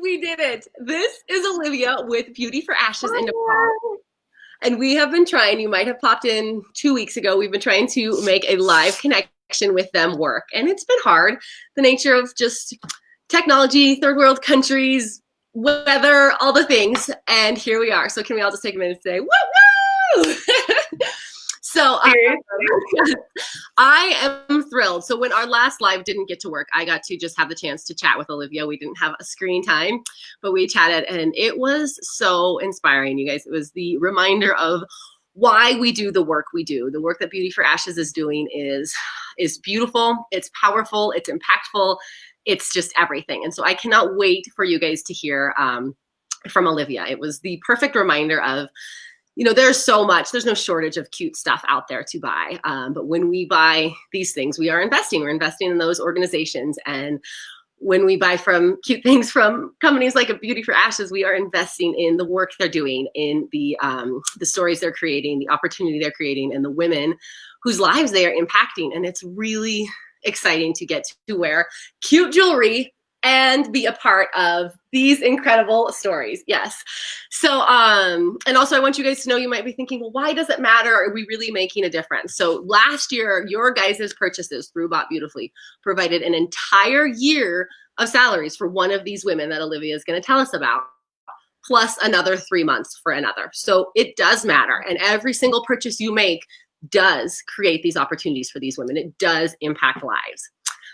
we did it. This is Olivia with Beauty for Ashes in Nepal. Hi. And we have been trying, you might have popped in 2 weeks ago, we've been trying to make a live connection with them work. And it's been hard. The nature of just technology, third world countries, weather, all the things. And here we are. So can we all just take a minute to say, woo woo! So I am thrilled. So when our last live didn't get to work, I got to just have the chance to chat with Olivia. We didn't have a screen time, but we chatted and it was so inspiring, you guys. It was the reminder of why we do the work we do. The work that Beauty for Ashes is doing is beautiful, it's powerful, it's impactful, it's just everything. And so I cannot wait for you guys to hear from Olivia. It was the perfect reminder of, there's so much, there's no shortage of cute stuff out there to buy. But when we buy these things, we're investing in those organizations. And when we buy from cute things from companies like a Beauty for Ashes, we are investing in the work they're doing, in the stories they're creating, the opportunity they're creating, and the women whose lives they are impacting. And it's really exciting to get to wear cute jewelry and be a part of these incredible stories. Yes. So, and also I want you guys to know, you might be thinking, well, why does it matter? Are we really making a difference? So last year, your guys' purchases through Bought Beautifully provided an entire year of salaries for one of these women that Olivia is going to tell us about, plus another 3 months for another. So it does matter. And every single purchase you make does create these opportunities for these women. It does impact lives.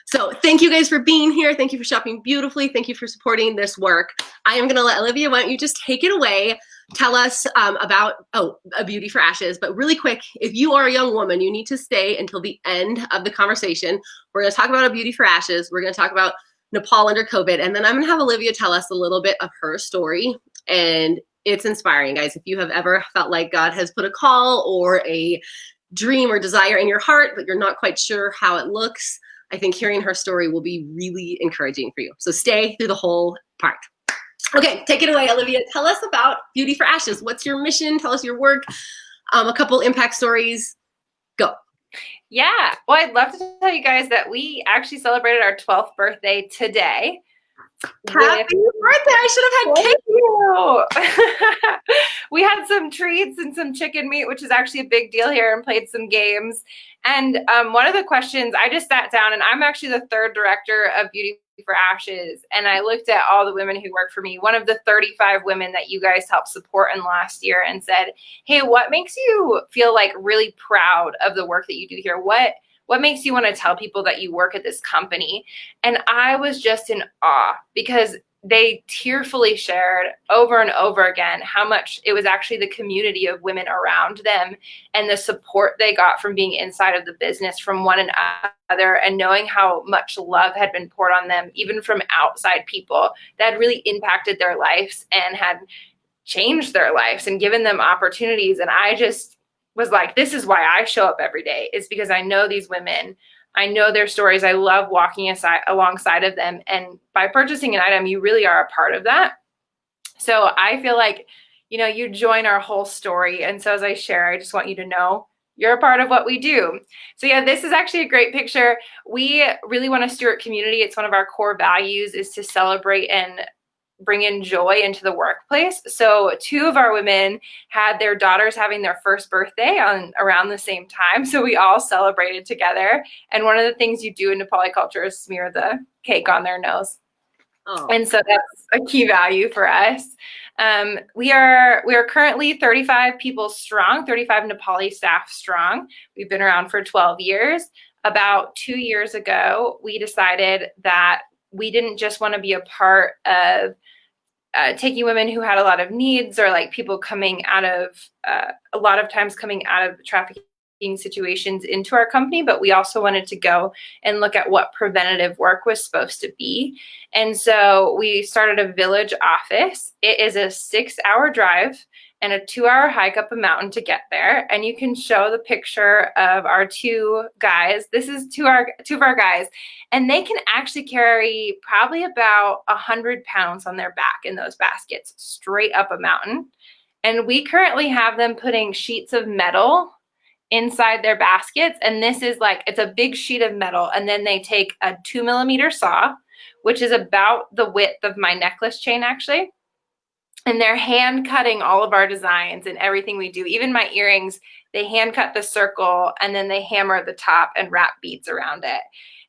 So thank you guys for being here. Thank you for shopping beautifully. Thank you for supporting this work. I am going to let Olivia, why don't you just take it away, tell us about a Beauty for Ashes. But really quick, if you are a young woman, you need to stay until the end of the conversation. We're going to talk about a Beauty for Ashes. We're going to talk about Nepal under COVID. And then I'm going to have Olivia tell us a little bit of her story. And it's inspiring, guys. If you have ever felt like God has put a call or a dream or desire in your heart, but you're not quite sure how it looks, I think hearing her story will be really encouraging for you. So stay through the whole part. Okay, take it away, Olivia. Tell us about Beauty for Ashes. What's your mission? Tell us your work, a couple impact stories. Go. Yeah, well, I'd love to tell you guys that we actually celebrated our 12th birthday today. Happy birthday! I should have had cake. You. We had some treats and some chicken meat, which is actually a big deal here, and played some games. And one of the questions, I just sat down, and I'm actually the third director of Beauty for Ashes, and I looked at all the women who work for me, one of the 35 women that you guys helped support in last year, and said, hey, what makes you feel like really proud of the work that you do here? What makes you want to tell people that you work at this company? And I was just in awe, because they tearfully shared over and over again how much it was actually the community of women around them and the support they got from being inside of the business from one another, and knowing how much love had been poured on them, even from outside people that had really impacted their lives and had changed their lives and given them opportunities. And I just was like, this is why I show up every day. It's because I know these women. I know their stories. I love walking alongside of them. And by purchasing an item, you really are a part of that. So I feel like, you join our whole story. And so as I share, I just want you to know you're a part of what we do. So yeah, this is actually a great picture. We really want a Stewart community. It's one of our core values, is to celebrate and bring in joy into the workplace. So 2 of our women had their daughters having their first birthday on around the same time. So we all celebrated together. And one of the things you do in Nepali culture is smear the cake on their nose. Oh. And so that's a key value for us. We are currently 35 people strong, 35 Nepali staff strong. We've been around for 12 years. About 2 years ago, we decided that we didn't just want to be a part of taking women who had a lot of needs, or like people coming out of, a lot of times coming out of trafficking situations into our company, but we also wanted to go and look at what preventative work was supposed to be. And so we started a village office. It is a 6-hour drive and a 2-hour hike up a mountain to get there. And you can show the picture of our 2 guys. This is two of our guys, and they can actually carry probably about 100 pounds on their back in those baskets straight up a mountain. And we currently have them putting sheets of metal inside their baskets. And this is like, it's a big sheet of metal. And then they take a 2mm saw, which is about the width of my necklace chain, actually. And they're hand cutting all of our designs and everything we do. Even my earrings, they hand cut the circle and then they hammer the top and wrap beads around it.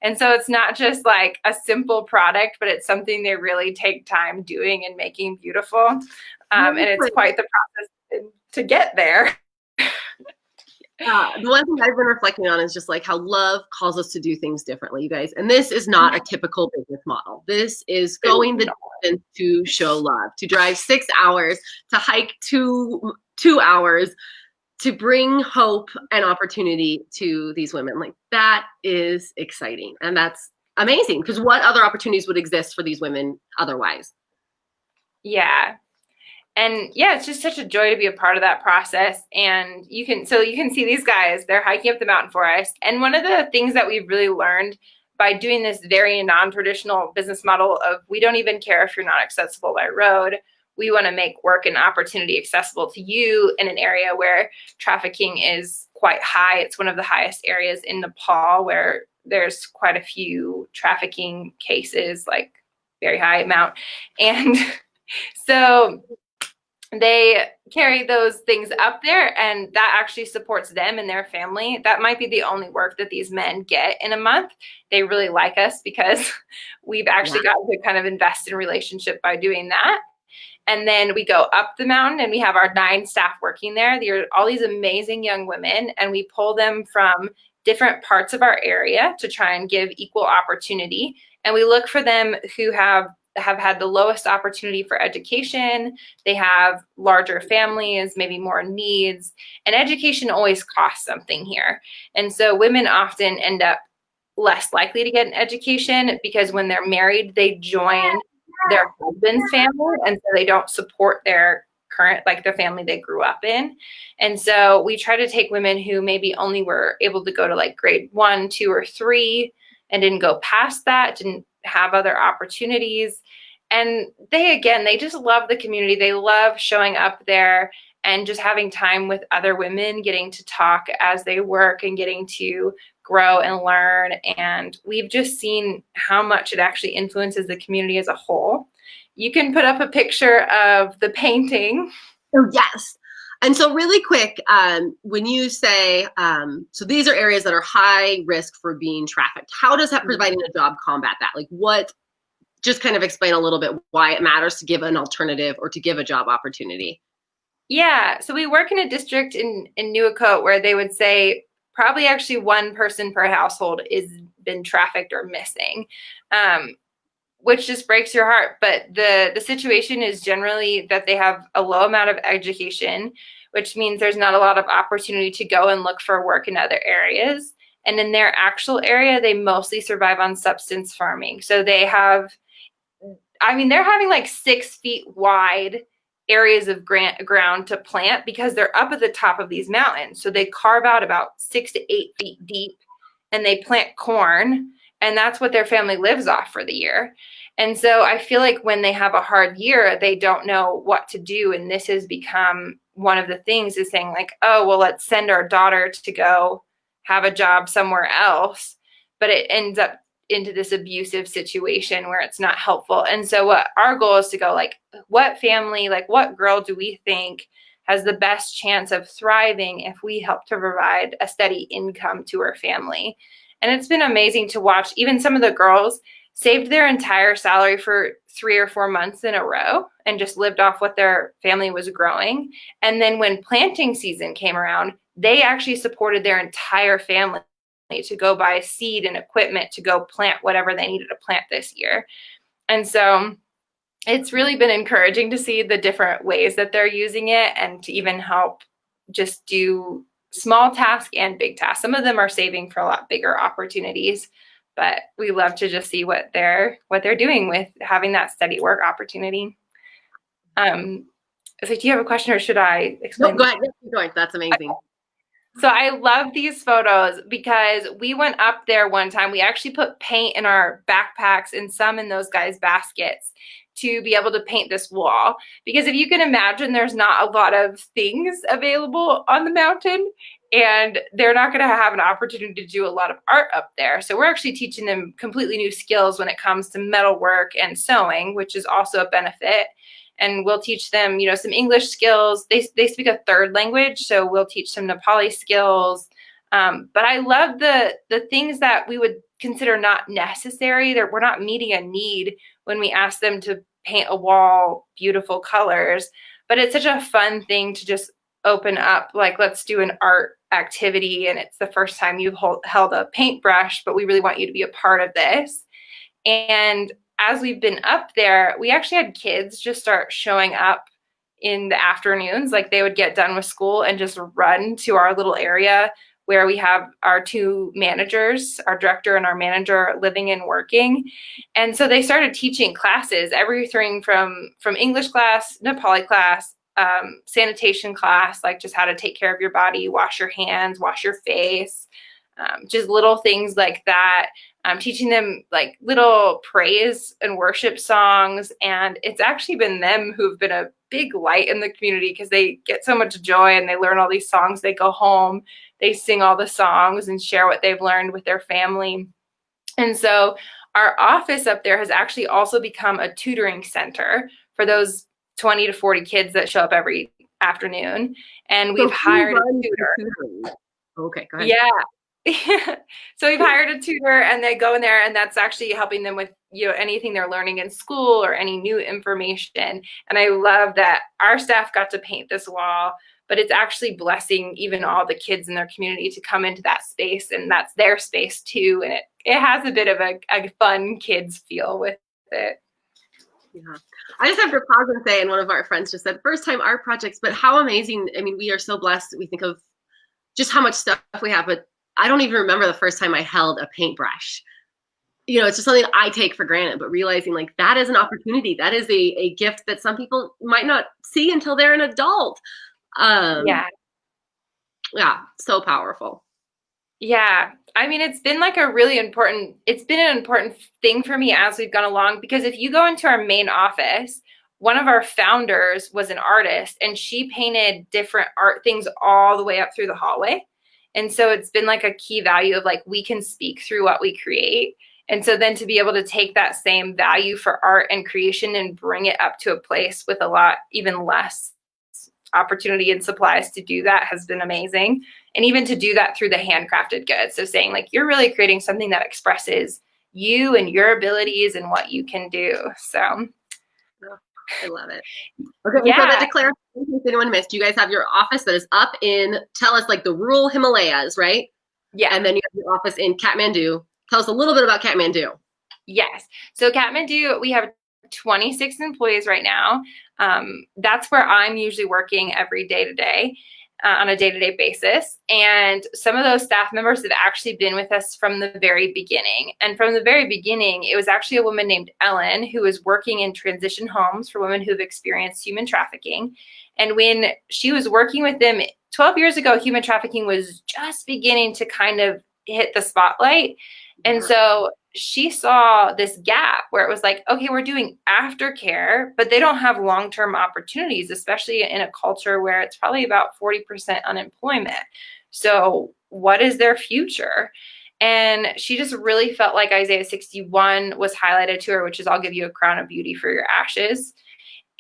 And so it's not just like a simple product, but it's something they really take time doing and making beautiful. And it's quite the process to get there. The one thing I've been reflecting on is just like how love calls us to do things differently, you guys. And this is not a typical business model. This is going the distance to show love, to drive 6 hours, to hike 2 hours, to bring hope and opportunity to these women. Like, that is exciting. And that's amazing, because what other opportunities would exist for these women otherwise? Yeah. And yeah, it's just such a joy to be a part of that process. And you can see these guys, they're hiking up the mountain for us. And one of the things that we've really learned by doing this very non-traditional business model of, we don't even care if you're not accessible by road. We want to make work and opportunity accessible to you in an area where trafficking is quite high. It's one of the highest areas in Nepal where there's quite a few trafficking cases, like very high amount. And so they carry those things up there, and that actually supports them and their family. That might be the only work that these men get in a month. They really like us because we've actually gotten to kind of invest in relationship by doing that. And then we go up the mountain and we have our 9 staff working there. They're all these amazing young women, and we pull them from different parts of our area to try and give equal opportunity. And we look for them who have had the lowest opportunity for education. They have larger families, maybe more needs, and education always costs something here. And so women often end up less likely to get an education because when they're married, they join their husband's family, and so they don't support their current, like the family they grew up in. And so we try to take women who maybe only were able to go to like grade 1, 2, or 3 and didn't go past that, didn't have other opportunities. And they just love the community. They love showing up there and just having time with other women, getting to talk as they work and getting to grow and learn. And we've just seen how much it actually influences the community as a whole. You can put up a picture of the painting. Oh, yes. And so really quick, when you say, so these are areas that are high risk for being trafficked, how does that providing a job combat that? Like, what, just kind of explain a little bit why it matters to give an alternative or to give a job opportunity. Yeah, so we work in a district in Nuwakot where they would say probably actually 1 person per household is been trafficked or missing, which just breaks your heart. But the situation is generally that they have a low amount of education, which means there's not a lot of opportunity to go and look for work in other areas. And in their actual area, they mostly survive on subsistence farming. So they have, they're having like 6 feet wide areas of ground to plant because they're up at the top of these mountains. So they carve out about 6 to 8 feet deep and they plant corn, and that's what their family lives off for the year. And so I feel like when they have a hard year, they don't know what to do. And this has become one of the things, is saying like, oh, well, let's send our daughter to go have a job somewhere else. But it ends up into this abusive situation where it's not helpful. And so what our goal is to go, like, what family, like what girl do we think has the best chance of thriving if we help to provide a steady income to her family? And it's been amazing to watch. Even some of the girls saved their entire salary for 3 or 4 months in a row and just lived off what their family was growing. And then when planting season came around, they actually supported their entire family to go buy seed and equipment to go plant whatever they needed to plant this year. And so it's really been encouraging to see the different ways that they're using it, and to even help just do small tasks and big tasks. Some of them are saving for a lot bigger opportunities, but we love to just see what they're doing with having that steady work opportunity. So do you have a question, or should I explain? No, go ahead. Keep going. That's amazing. So I love these photos because we went up there one time. We actually put paint in our backpacks and some in those guys' baskets to be able to paint this wall. Because if you can imagine, there's not a lot of things available on the mountain. and they're not going to have an opportunity to do a lot of art up there. So we're actually teaching them completely new skills when it comes to metalwork and sewing, which is also a benefit. And we'll teach them, some English skills. They speak a third language, so we'll teach some Nepali skills. But I love the things that we would consider not necessary. We're not meeting a need when we ask them to paint a wall beautiful colors. But it's such a fun thing to just open up, like, let's do an art activity, and it's the first time you've held a paintbrush, but we really want you to be a part of this. And as we've been up there, we actually had kids just start showing up in the afternoons. Like, they would get done with school and just run to our little area where we have our two managers, our director and our manager, living and working. And so they started teaching classes, everything from English class, Nepali class, sanitation class, like just how to take care of your body, wash your hands, wash your face, just little things like that. Teaching them like little praise and worship songs. And it's actually been them who've been a big light in the community, because they get so much joy and they learn all these songs. They go home, they sing all the songs and share what they've learned with their family. And so our office up there has actually also become a tutoring center for those 20 to 40 kids that show up every afternoon. And we've hired a tutor. Okay, go ahead. Yeah. So we've hired a tutor, and they go in there, and that's actually helping them with, anything they're learning in school or any new information. And I love that our staff got to paint this wall, but it's actually blessing even all the kids in their community to come into that space, and that's their space too. And it has a bit of a fun kids feel with it. Yeah. I just have to pause and say, and one of our friends just said, first time art projects, but how amazing. I mean, we are so blessed. We think of just how much stuff we have, but I don't even remember the first time I held a paintbrush. It's just something I take for granted, but realizing like that is an opportunity. That is a gift that some people might not see until they're an adult. Yeah, so powerful. Yeah. I mean, it's been an important thing for me as we've gone along, because if you go into our main office, one of our founders was an artist, and she painted different art things all the way up through the hallway. And so it's been like a key value of like, we can speak through what we create. And so then to be able to take that same value for art and creation and bring it up to a place with a lot, even less opportunity and supplies to do that has been amazing. And even to do that through the handcrafted goods. So saying like, you're really creating something that expresses you and your abilities and what you can do. So I love it. Okay, yeah. So to clarify, in case anyone missed, you guys have your office that is up in, tell us, like the rural Himalayas, right? Yeah. And then you have your office in Kathmandu. Tell us a little bit about Kathmandu. Yes. So Kathmandu, we have 26 employees right now. That's where I'm usually working every day to day. On a day-to-day basis. And some of those staff members have actually been with us from the very beginning. And from the very beginning, it was actually a woman named Ellen who was working in transition homes for women who've experienced human trafficking. And when she was working with them 12 years ago, human trafficking was just beginning to kind of hit the spotlight. And so she saw this gap where it was like, okay, we're doing aftercare, but they don't have long-term opportunities, especially in a culture where it's probably about 40% unemployment. So what is their future? And she just really felt like Isaiah 61 was highlighted to her, which is, I'll give you a crown of beauty for your ashes.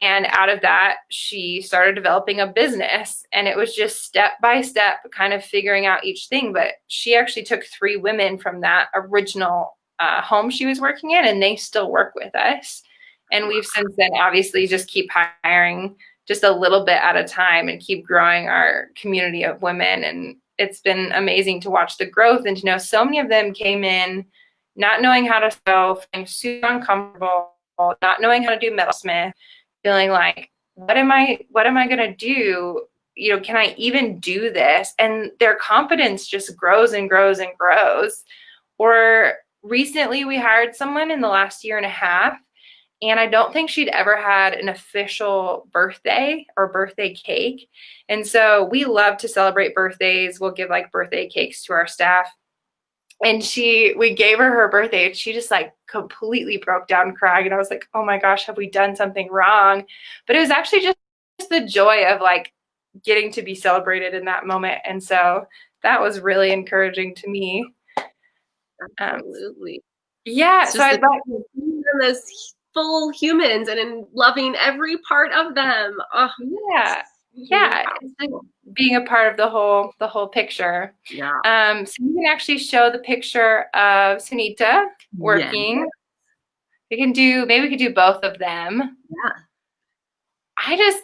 And out of that, she started developing a business, and it was just step by step kind of figuring out each thing. But she actually took 3 women from that original home she was working in, and they still work with us. And we've since then obviously just keep hiring just a little bit at a time and keep growing our community of women. And it's been amazing to watch the growth and to know so many of them came in not knowing how to sew, feeling super uncomfortable, not knowing how to do metalsmith, feeling like, what am I going to do? Can I even do this? And their confidence just grows and grows and grows. Or recently we hired someone in the last year and a half, and I don't think she'd ever had an official birthday or birthday cake. And so we love to celebrate birthdays. We'll give like birthday cakes to our staff. And we gave her birthday, and she just like completely broke down crying. And I was like, oh my gosh, have we done something wrong? But it was actually just the joy of like, getting to be celebrated in that moment. And so that was really encouraging to me. Absolutely. Yeah. It's So just I'd like seeing them as full humans and in loving every part of them. Oh, yeah. Yeah. It's like being a part of the whole picture. yeah. So you can actually show the picture of Sunita working. Yeah. Maybe we could do both of them. Yeah.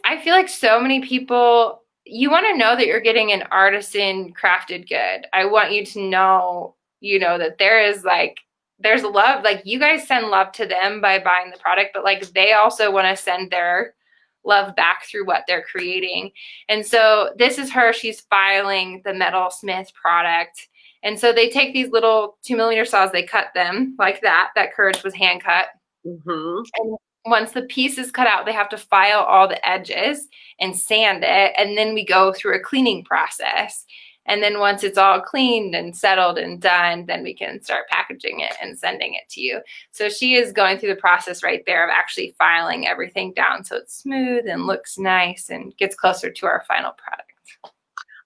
I feel like so many people, you want to know that you're getting an artisan crafted good. I want you to know, that there's love. Like, you guys send love to them by buying the product, but like they also want to send their love back through what they're creating. And so this is her, she's filing the Metalsmith product. And so they take these little 2mm saws, they cut them like that. That courage was hand cut. Mm-hmm. And once the piece is cut out, they have to file all the edges and sand it. And then we go through a cleaning process. And then once it's all cleaned and settled and done, then we can start packaging it and sending it to you. So she is going through the process right there of actually filing everything down so it's smooth and looks nice and gets closer to our final product.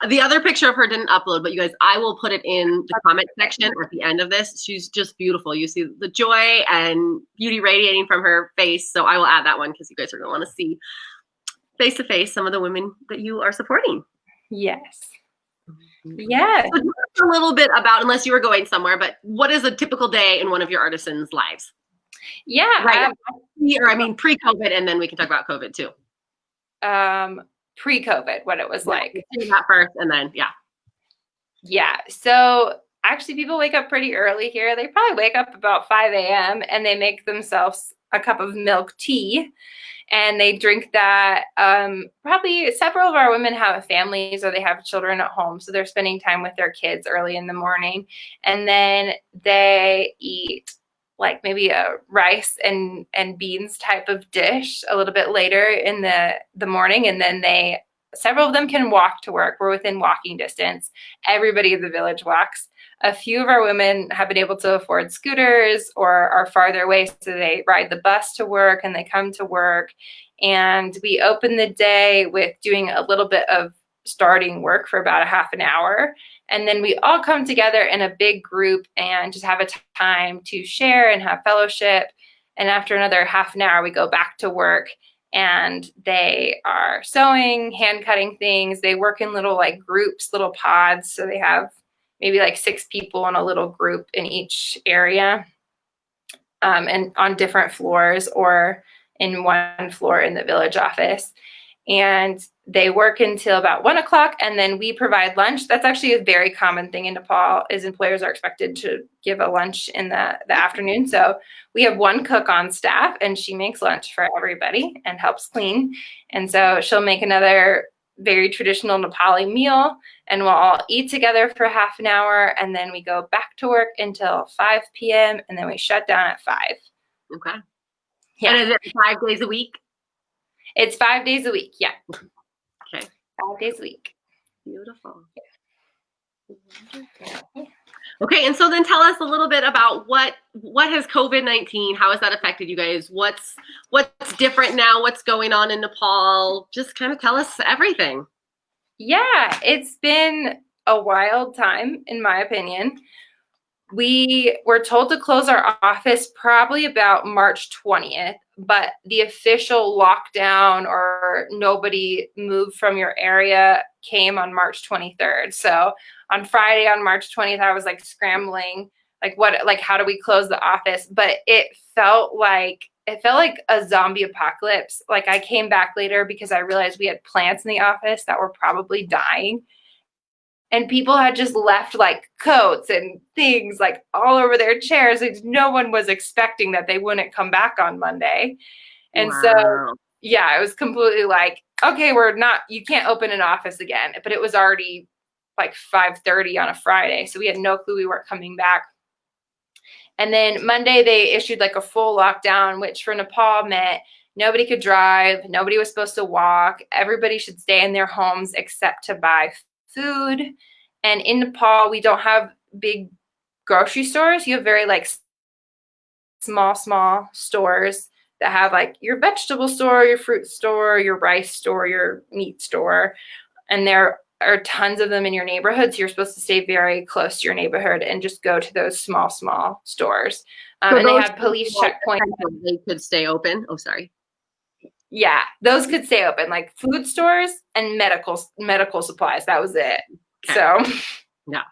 The other picture of her didn't upload, but you guys, I will put it in the comment section at the end of this. She's just beautiful. You see the joy and beauty radiating from her face. So I will add that one because you guys are going to want to see face to face some of the women that you are supporting. Yes. Yeah. So a little bit about, unless you were going somewhere, but what is a typical day in one of your artisans' lives? Yeah. Right. Pre-COVID, and then we can talk about COVID too. Pre-COVID, what it was like. That first, and then Yeah. So actually, people wake up pretty early here. They probably wake up about 5 a.m. and they make themselves a cup of milk tea, and they drink that. Probably several of our women have families or they have children at home, so they're spending time with their kids early in the morning, and then they eat like maybe a rice and beans type of dish a little bit later in the morning. And then several of them can walk to work. We're within walking distance. Everybody in the village walks. A few of our women have been able to afford scooters or are farther away, so they ride the bus to work and they come to work. And we open the day with doing a little bit of starting work for about a half an hour. And then we all come together in a big group and just have a time to share and have fellowship. And after another half an hour, we go back to work and they are sewing, hand cutting things. They work in little like groups, little pods. So they have maybe like 6 people in a little group in each area, and on different floors or in one floor in the village office. And they work until about 1 o'clock, and then we provide lunch. That's actually a very common thing in Nepal, is employers are expected to give a lunch in the afternoon. So we have one cook on staff, and she makes lunch for everybody and helps clean. And so she'll make another very traditional Nepali meal, and we'll all eat together for half an hour, and then we go back to work until 5 p.m., and then we shut down at 5. Okay. Yeah. And is it 5 days a week? It's 5 days a week. Yeah. Okay. 5 days a week. Beautiful. Okay, and so then tell us a little bit about what has COVID-19, how has that affected you guys? What's different now? What's going on in Nepal? Just kind of tell us everything. Yeah, it's been a wild time, in my opinion. We were told to close our office probably about March 20th, but the official lockdown or nobody moved from your area came on March 23rd. So on Friday, on March 20th, I was like scrambling, how do we close the office? But it felt like a zombie apocalypse. Like, I came back later because I realized we had plants in the office that were probably dying. And people had just left like coats and things like all over their chairs. Like, no one was expecting that they wouldn't come back on Monday. And Wow. so, yeah, it was completely like, okay, you can't open an office again. But it was already like 5:30 on a Friday. So we had no clue we weren't coming back. And then Monday they issued like a full lockdown, which for Nepal meant nobody could drive. Nobody was supposed to walk. Everybody should stay in their homes except to buy food. And in Nepal, we don't have big grocery stores. You have very like small stores that have like your vegetable store, your fruit store, your rice store, your meat store. and there are tons of them in your neighborhood. So you're supposed to stay very close to your neighborhood and just go to those small stores. So And they those had police checkpoints. they could stay open. Oh, sorry. Yeah, those could stay open, like food stores and medical supplies. That was it. Okay. So yeah.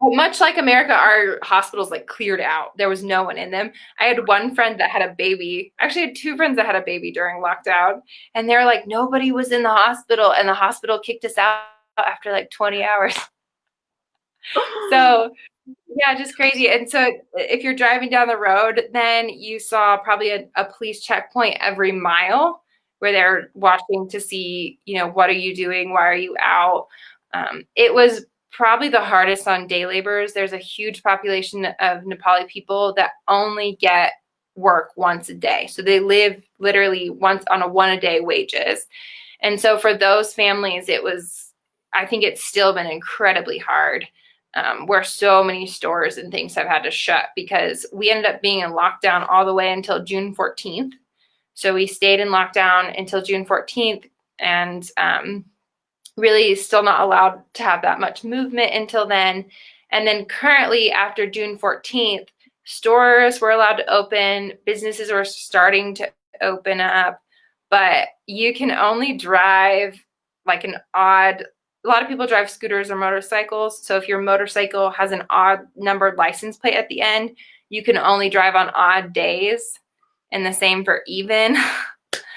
Well, much like America, our hospitals like cleared out. There was no one in them. I had one friend that had a baby. Actually, I had two friends that had a baby during lockdown, and they're like, nobody was in the hospital, and the hospital kicked us out after like 20 hours. So yeah, just crazy. And so if you're driving down the road, then you saw probably a police checkpoint every mile where they're watching to see, what are you doing? Why are you out? It was probably the hardest on day laborers. There's a huge population of Nepali people that only get work once a day. So they live literally once on a one-a-day wages. And so for those families, I think it's still been incredibly hard. Where so many stores and things have had to shut because we ended up being in lockdown all the way until June 14th. So we stayed in lockdown until June 14th and really still not allowed to have that much movement until then. And then currently after June 14th, stores were allowed to open, businesses were starting to open up, but you can only drive like a lot of people drive scooters or motorcycles. So if your motorcycle has an odd numbered license plate at the end, you can only drive on odd days, and the same for even.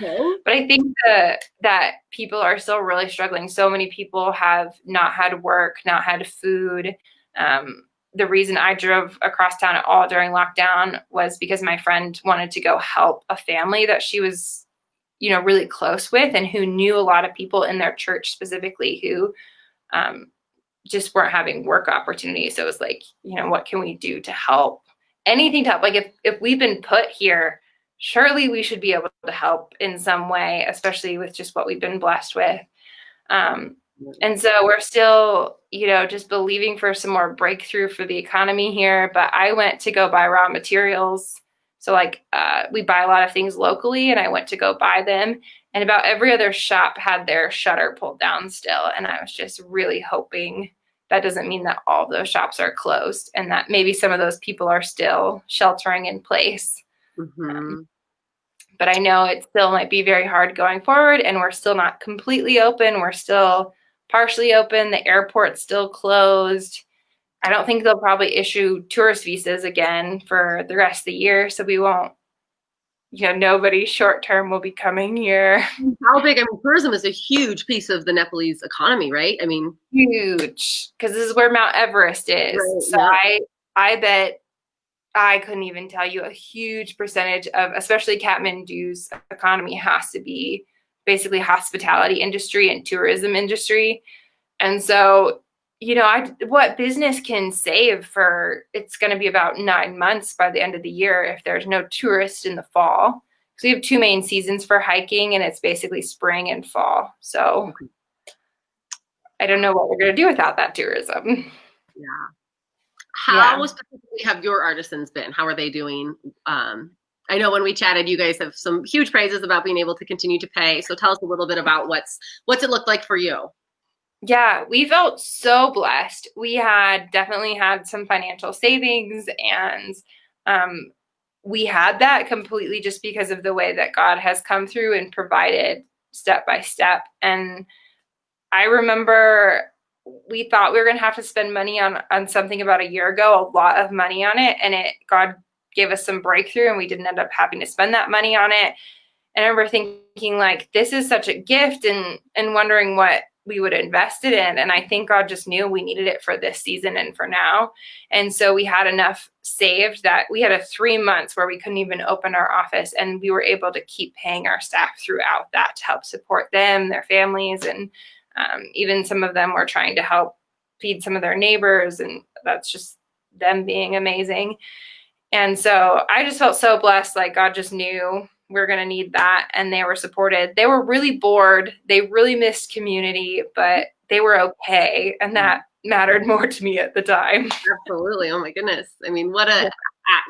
Okay. But I think that people are still really struggling. So many people have not had work, not had food. The reason I drove across town at all during lockdown was because my friend wanted to go help a family that she was really close with and who knew a lot of people in their church specifically who just weren't having work opportunities. So it was like, what can we do to help? Anything to help. Like if we've been put here, surely we should be able to help in some way, especially with just what we've been blessed with. And so we're still, just believing for some more breakthrough for the economy here. But I went to go buy raw materials. So we buy a lot of things locally, and I went to go buy them, and about every other shop had their shutter pulled down still. And I was just really hoping that doesn't mean that all of those shops are closed and that maybe some of those people are still sheltering in place. Mm-hmm. But I know it still might be very hard going forward, and we're still not completely open. We're still partially open. The airport's still closed. I don't think they'll probably issue tourist visas again for the rest of the year. So we won't, nobody short-term will be coming here. How big? Tourism is a huge piece of the Nepalese economy, right? Huge, because this is where Mount Everest is. Right, so yeah. I bet I couldn't even tell you a huge percentage of, especially Kathmandu's economy has to be basically hospitality industry and tourism industry. And so, what business can save it's going to be about 9 months by the end of the year if there's no tourists in the fall. So we have two main seasons for hiking, and it's basically spring and fall. So I don't know what we're going to do without that tourism. Yeah. How specifically have your artisans been? How are they doing? I know when we chatted, you guys have some huge praises about being able to continue to pay. So tell us a little bit about what's it looked like for you. Yeah, we felt so blessed. We had definitely had some financial savings, and we had that completely just because of the way that God has come through and provided step by step. And I remember we thought we were going to have to spend money on something about a year ago, a lot of money on it. And God gave us some breakthrough, and we didn't end up having to spend that money on it. And I remember thinking this is such a gift and wondering what we would invest it in. And I think God just knew we needed it for this season and for now. And so we had enough saved that we had 3 months where we couldn't even open our office, and we were able to keep paying our staff throughout that to help support them, their families, and even some of them were trying to help feed some of their neighbors, and that's just them being amazing. And so I just felt so blessed, God just knew we're going to need that, and they were supported. They were really bored. They really missed community, but they were okay, and that mattered more to me at the time. Absolutely. Oh my goodness.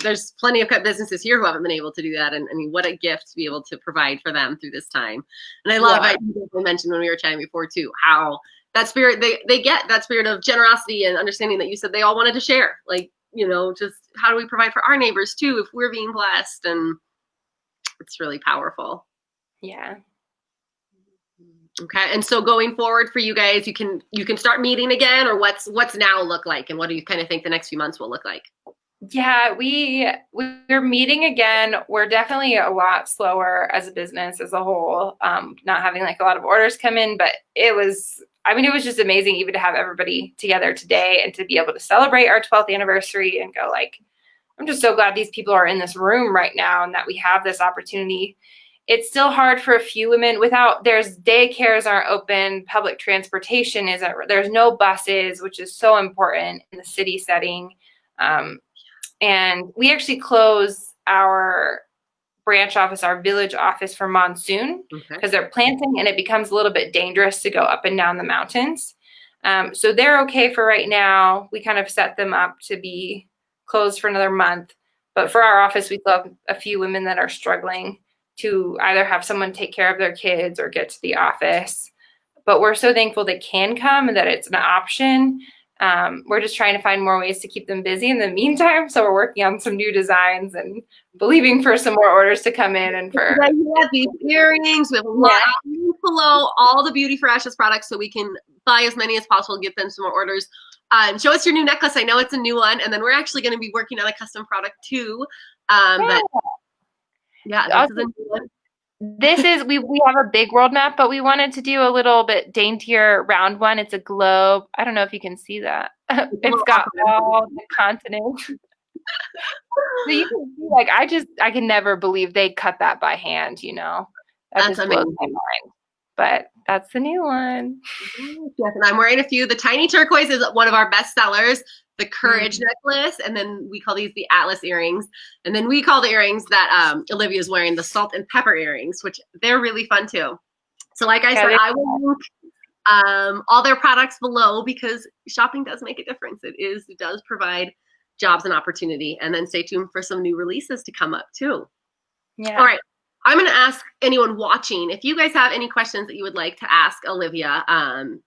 There's plenty of businesses here who haven't been able to do that, and what a gift to be able to provide for them through this time. And I love, I mentioned when we were chatting before too, how that spirit, they get that spirit of generosity and understanding that you said they all wanted to share. Like, just how do we provide for our neighbors too if we're being blessed? And it's really powerful. Yeah. Okay. And so going forward for you guys, you can start meeting again, or what's now look like, and what do you kind of think the next few months will look like? Yeah, we're meeting again. We're definitely a lot slower as a business as a whole, not having like a lot of orders come in, but it was just amazing even to have everybody together today and to be able to celebrate our 12th anniversary and go like, I'm just so glad these people are in this room right now and that we have this opportunity. It's still hard for a few women there's daycares aren't open, public transportation there's no buses, which is so important in the city setting. And we actually close our branch office, our village office for monsoon because they're planting and it becomes a little bit dangerous to go up and down the mountains. So they're okay for right now. We kind of set them up to be closed for another month. But for our office, we still have a few women that are struggling to either have someone take care of their kids or get to the office. But we're so thankful they can come and that it's an option. We're just trying to find more ways to keep them busy in the meantime. So we're working on some new designs and believing for some more orders to come in. And for we have these earrings, we have a lot below all the Beauty for Ashes products, so we can buy as many as possible, get them some more orders. Show us your new necklace. I know it's a new one, and then we're actually going to be working on a custom product too. But yeah, this is a new one. We have a big world map, but we wanted to do a little bit daintier round one. It's a globe. I don't know if you can see that. It's got all the continents. So you can see, like, I can never believe they cut that by hand, That That's just blows my mind. But that's the new one. Yes, and I'm wearing a few. The tiny turquoise is one of our best sellers. The courage necklace, and then we call these the Atlas earrings, and then we call the earrings that Olivia's wearing the salt and pepper earrings, which they're really fun too. So like I said, I will link all their products below because shopping does make a difference. It does provide jobs and opportunity. And then stay tuned for some new releases to come up too. Yeah. All right. I'm going to ask anyone watching, if you guys have any questions that you would like to ask Olivia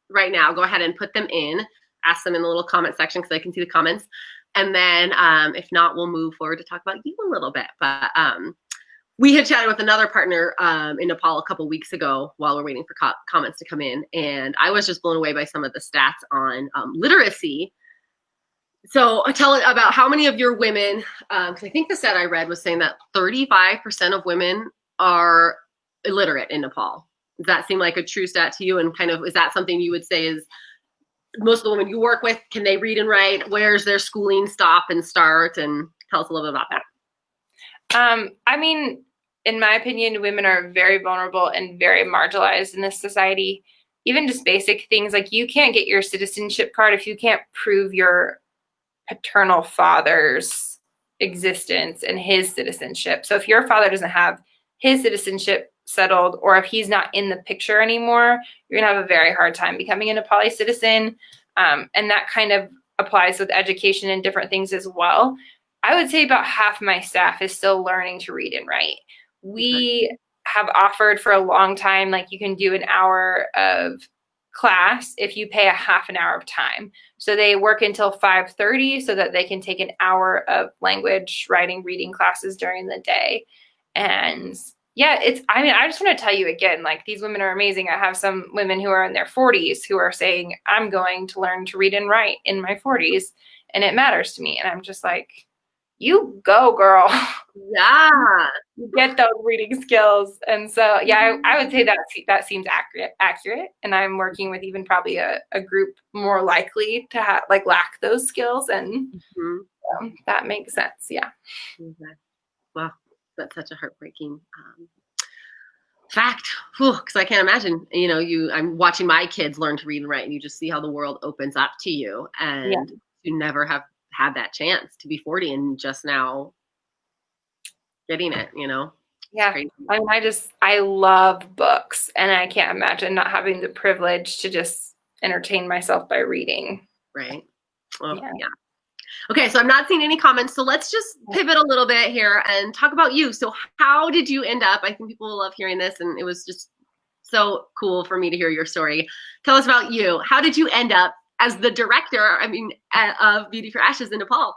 right now, go ahead and put them in. Ask them in the little comment section because I can see the comments. And then if not, we'll move forward to talk about you a little bit. But we had chatted with another partner in Nepal a couple weeks ago while we're waiting for comments to come in. And I was just blown away by some of the stats on literacy. So tell it about how many of your women, because I think the stat I read was saying that 35% of women are illiterate in Nepal. Does that seem like a true stat to you? And kind of, is that something you would say is most of the women you work with, can they read and write? Where's their schooling stop and start? And tell us a little bit about that. I mean, in my opinion, women are very vulnerable and very marginalized in this society. Even just basic things like you can't get your citizenship card if you can't prove your paternal father's existence and his citizenship. So if your father doesn't have his citizenship settled, or if he's not in the picture anymore, you're gonna have a very hard time becoming a Nepali citizen. And that kind of applies with education and different things as well. I would say about half my staff is still learning to read and write. We have offered for a long time, like you can do an hour of class if you pay a half an hour of time. So they work until 5:30 so that they can take an hour of language, writing, reading classes during the day. And yeah, I just want to tell you again, like these women are amazing. I have some women who are in their 40s who are saying, I'm going to learn to read and write in my 40s and it matters to me. And I'm just like, you go, girl. Yeah. Get those reading skills. And so, yeah, I would say that seems accurate. And I'm working with even probably a group more likely to lack those skills. And that makes sense. Yeah. Okay. Wow. That's such a heartbreaking fact. Because I can't imagine, I'm watching my kids learn to read and write, and you just see how the world opens up to you, and you never have had that chance to be 40 and just now getting it, Yeah. I love books, and I can't imagine not having the privilege to just entertain myself by reading. Right. Well, yeah. Okay, so I'm not seeing any comments, so let's just pivot a little bit here and talk about you. So how did you end up, I think people will love hearing this, and it was just So cool for me to hear your story. Tell us about you. How did you end up as the director, of Beauty for Ashes in Nepal?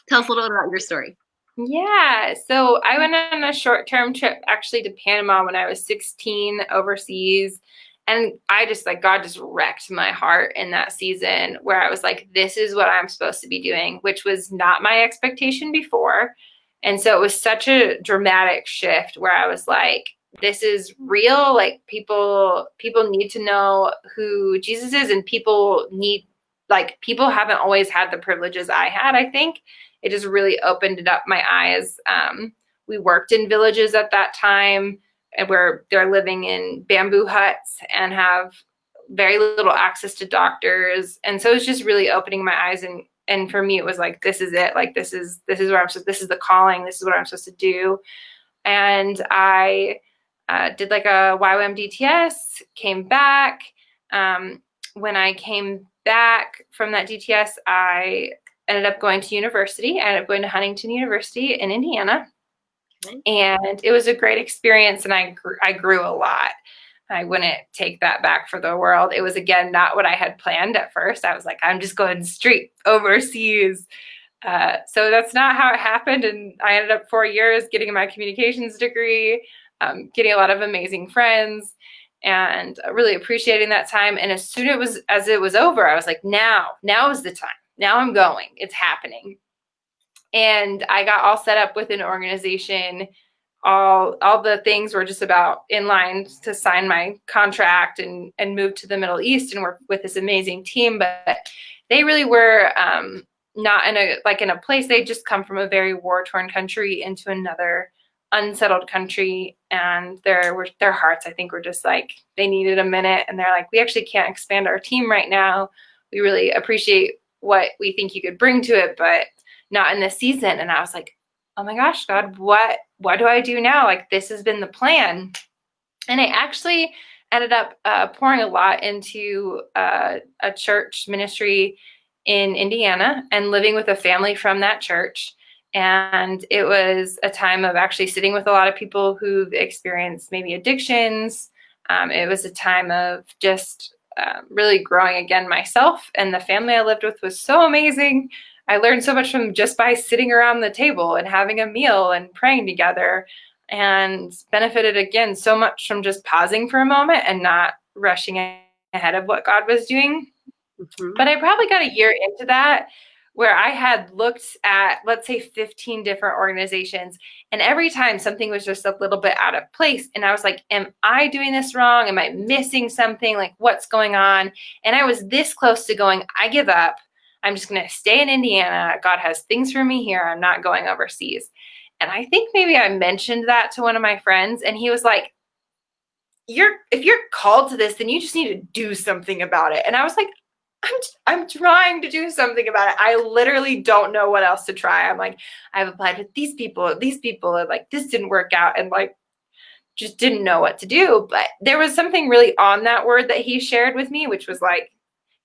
Tell us a little bit about your story. Yeah, so I went on a short-term trip actually to Panama when I was 16 overseas. And I just like God just wrecked my heart in that season where I was like, this is what I'm supposed to be doing, which was not my expectation before. And so it was such a dramatic shift where I was like, this is real. Like people need to know who Jesus is, and people haven't always had the privileges I had, I think. It just really opened it up my eyes. We worked in villages at that time where they're living in bamboo huts and have very little access to doctors. And so it's just really opening my eyes. And for me, it was like, this is it. Like, this is where this is the calling. This is what I'm supposed to do. And I did like a YWAM DTS, came back. When I came back from that DTS, I ended up going to university. I ended up going to Huntington University in Indiana. Okay. And it was a great experience, and I grew a lot. I wouldn't take that back for the world. It was, again, not what I had planned at first. I was like, I'm just going straight overseas. So that's not how it happened. And I ended up 4 years getting my communications degree, getting a lot of amazing friends, and really appreciating that time. And as soon as it was over, I was like, now is the time. Now I'm going. It's happening. And I got all set up with an organization. All the things were just about in line to sign my contract and move to the Middle East and work with this amazing team. But they really were not in a place. They just come from a very war-torn country into another unsettled country, and their hearts, I think, were just like, they needed a minute, and they're like, we actually can't expand our team right now. We really appreciate what we think you could bring to it, but not in this season. And I was like, oh my gosh, God, what do I do now? Like, this has been the plan. And I actually ended up pouring a lot into a church ministry in Indiana and living with a family from that church. And it was a time of actually sitting with a lot of people who've experienced maybe addictions. It was a time of just really growing again myself, and the family I lived with was so amazing. I learned so much from just by sitting around the table and having a meal and praying together, and benefited again so much from just pausing for a moment and not rushing ahead of what God was doing. Mm-hmm. But I probably got a year into that where I had looked at, let's say, 15 different organizations, and every time something was just a little bit out of place. And I was like, am I doing this wrong? Am I missing something? Like, what's going on? And I was this close to going, I give up. I'm just going to stay in Indiana. God has things for me here. I'm not going overseas. And I think maybe I mentioned that to one of my friends, and he was like, if you're called to this, then you just need to do something about it. And I was like, I'm trying to do something about it. I literally don't know what else to try. I'm like, I've applied with these people, and like, this didn't work out, and like, just didn't know what to do. But there was something really on that word that he shared with me, which was like,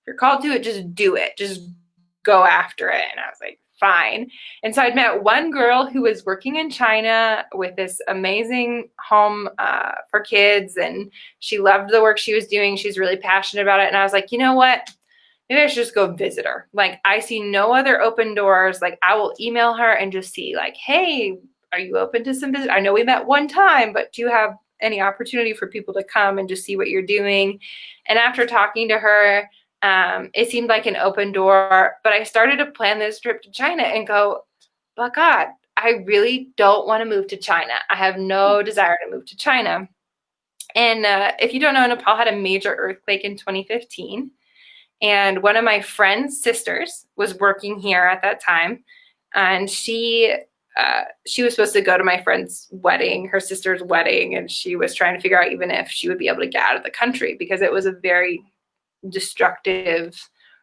if you're called to it, just do it. Just go after it. And I was like, fine. And so I'd met one girl who was working in China with this amazing home for kids, and she loved the work she was doing. She's really passionate about it. And I was like, you know what? Maybe I should just go visit her. Like, I see no other open doors. Like, I will email her and just see, like, hey, are you open to some visit? I know we met one time, but do you have any opportunity for people to come and just see what you're doing? And after talking to her, it seemed like an open door. But I started to plan this trip to China and go, but God, I really don't want to move to China. I have no desire to move to China. And if you don't know, Nepal had a major earthquake in 2015. And one of my friend's sisters was working here at that time, and she was supposed to go to my friend's wedding, her sister's wedding, and she was trying to figure out even if she would be able to get out of the country because it was a very destructive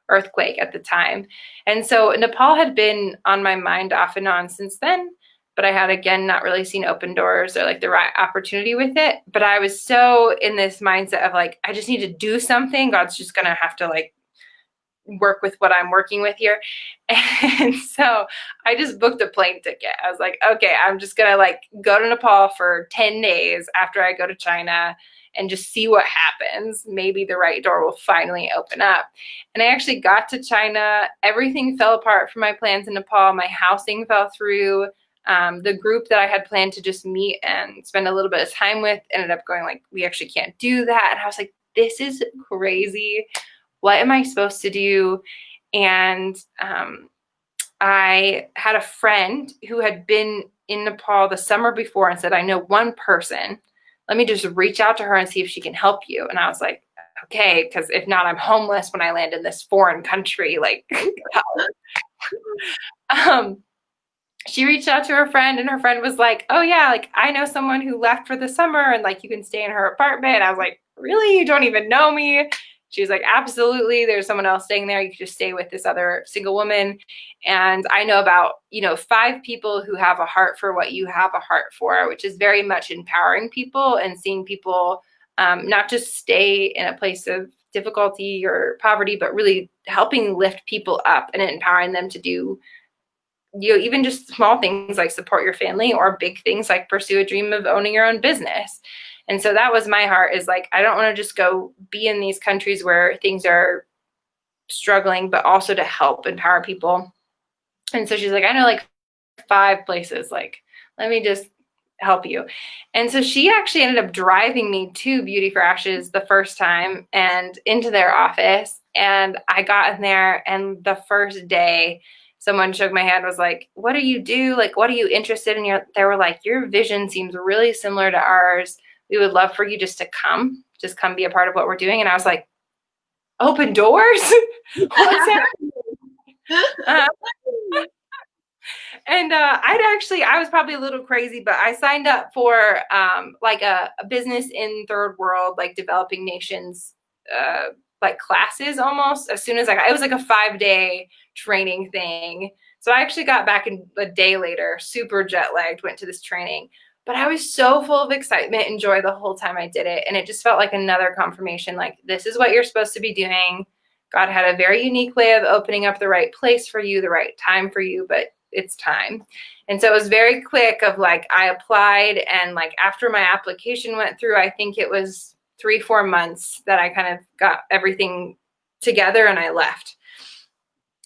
earthquake at the time. And so Nepal had been on my mind off and on since then, but I had, again, not really seen open doors or like the right opportunity with it. But I was so in this mindset of like, I just need to do something. God's just going to have to like work with what I'm working with here. And so I just booked a plane ticket. I was like, okay, I'm just going to like go to Nepal for 10 days after I go to China and just see what happens. Maybe the right door will finally open up. And I actually got to China. Everything fell apart for my plans in Nepal. My housing fell through. The group that I had planned to just meet and spend a little bit of time with ended up going like, we actually can't do that. And I was like, this is crazy. What am I supposed to do? And I had a friend who had been in Nepal the summer before and said, I know one person. Let me just reach out to her and see if she can help you. And I was like, okay, because if not, I'm homeless when I land in this foreign country. Like, she reached out to her friend, and her friend was like, oh yeah, like I know someone who left for the summer, and like you can stay in her apartment. I was like, really? You don't even know me? She was like, absolutely. There's someone else staying there. You could just stay with this other single woman. And I know about, 5 people who have a heart for what you have a heart for, which is very much empowering people and seeing people not just stay in a place of difficulty or poverty, but really helping lift people up and empowering them to do, even just small things like support your family, or big things like pursue a dream of owning your own business. And so that was my heart, is like, I don't want to just go be in these countries where things are struggling, but also to help empower people. And so she's like, I know like 5 places, like, let me just help you. And so she actually ended up driving me to Beauty for Ashes the first time and into their office. And I got in there, and the first day someone shook my hand, was like, what do you do? Like, what are you interested in? They were like, your vision seems really similar to ours. We would love for you just to come be a part of what we're doing. And I was like, open doors? What's happening? And I was probably a little crazy, but I signed up for like a business in third world, like developing nations, like classes almost as soon as it was like a 5-day training thing. So I actually got back in a day later, super jet lagged, went to this training. But I was so full of excitement and joy the whole time I did it. And it just felt like another confirmation, like, this is what you're supposed to be doing. God had a very unique way of opening up the right place for you, the right time for you, but it's time. And so it was very quick of like, I applied, and like after my application went through, I think it was 3-4 months that I kind of got everything together, and I left.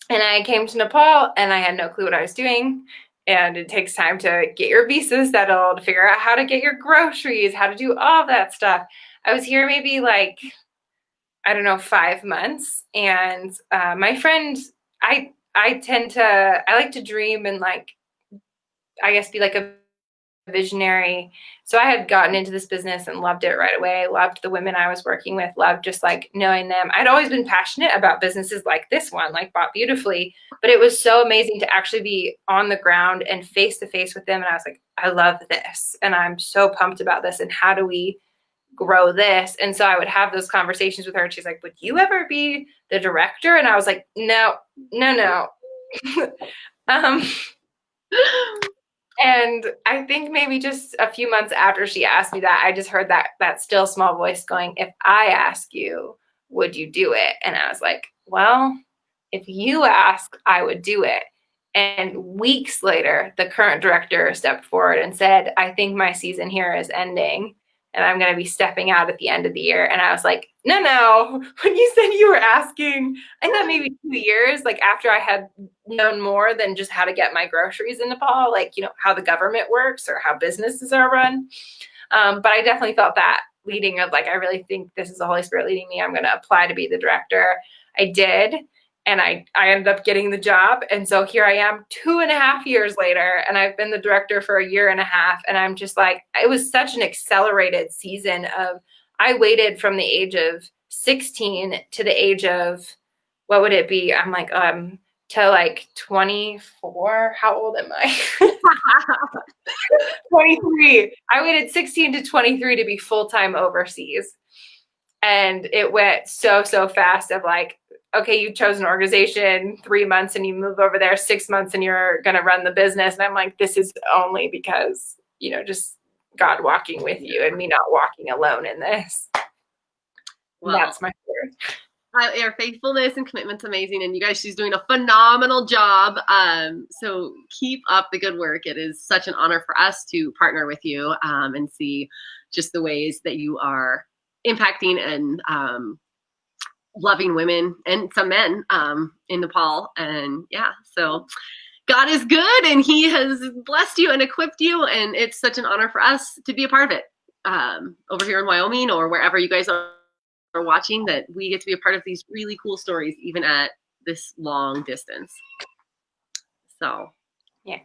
And I came to Nepal, and I had no clue what I was doing. And it takes time to get your visa settled, to figure out how to get your groceries, how to do all of that stuff. I was here maybe like, I don't know, 5 months. And my friend, I like to dream and like, I guess, be like a visionary. So I had gotten into this business and loved it right away. Loved the women I was working with, loved just like knowing them. I'd always been passionate about businesses like this one, like Bought Beautifully, but it was so amazing to actually be on the ground and face to face with them. And I was like, I love this. And I'm so pumped about this. And how do we grow this? And so I would have those conversations with her, and she's like, would you ever be the director? And I was like, no. And I think maybe just a few months after she asked me that, I just heard that still small voice going, if I ask you, would you do it? And I was like, well, if you ask, I would do it. And weeks later, the current director stepped forward and said, I think my season here is ending, and I'm going to be stepping out at the end of the year. And I was like, no. When you said you were asking, I thought maybe 2 years, like after I had known more than just how to get my groceries in Nepal, like, how the government works or how businesses are run. But I definitely felt that leading of like, I really think this is the Holy Spirit leading me. I'm going to apply to be the director. I did. And I ended up getting the job. And so here I am 2.5 years later, and I've been the director for 1.5 years. And I'm just like, it was such an accelerated season of, I waited from the age of 16 to the age of, what would it be? I'm like, to like 24. How old am I? 23. I waited 16 to 23 to be full-time overseas. And it went so fast of like, okay, you chose an organization, 3 months and you move over there, 6 months and you're going to run the business. And I'm like, this is only because, just God walking with you and me not walking alone in this. Well, that's my story. Your faithfulness and commitment's amazing. And you guys, she's doing a phenomenal job. So keep up the good work. It is such an honor for us to partner with you and see just the ways that you are impacting and loving women and some men in Nepal. And yeah, so God is good, and he has blessed you and equipped you, and it's such an honor for us to be a part of it over here in Wyoming or wherever you guys are watching, that we get to be a part of these really cool stories, even at this long distance. So yeah.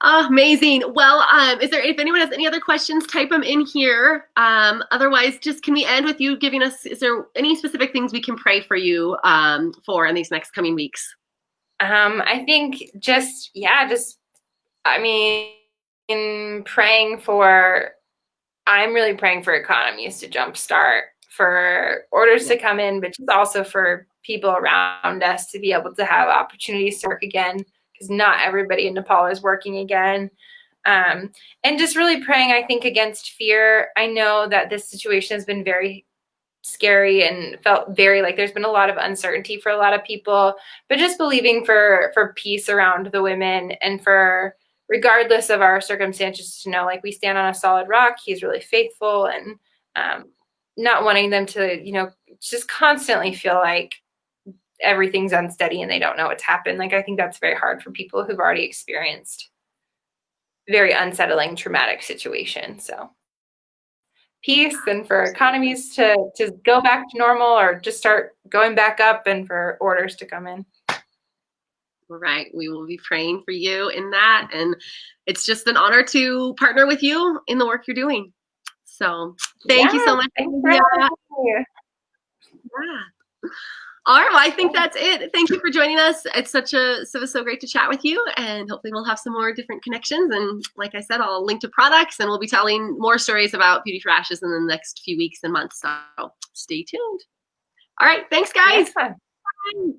Amazing. Well, if anyone has any other questions, type them in here. Otherwise, just can we end with you giving us, is there any specific things we can pray for you for in these next coming weeks? I think I'm really praying for economies to jumpstart, for orders to come in, but just also for people around us to be able to have opportunities to work again, because not everybody in Nepal is working again. And just really praying, I think, against fear. I know that this situation has been very scary and felt very like there's been a lot of uncertainty for a lot of people, but just believing for peace around the women, and for, regardless of our circumstances, to know like we stand on a solid rock. He's really faithful, and not wanting them to, just constantly feel like everything's unsteady and they don't know what's happened. Like, I think that's very hard for people who've already experienced very unsettling, traumatic situations. So peace, and for economies to go back to normal or just start going back up, and for orders to come in. Right. We will be praying for you in that. And it's just an honor to partner with you in the work you're doing. So thank you so much. Thanks for having me. Yeah. All right. Well, I think that's it. Thank you for joining us. It's so great to chat with you, and hopefully we'll have some more different connections. And like I said, I'll link to products, and we'll be telling more stories about Beauty for Ashes in the next few weeks and months. So stay tuned. All right. Thanks, guys. Yeah. Bye.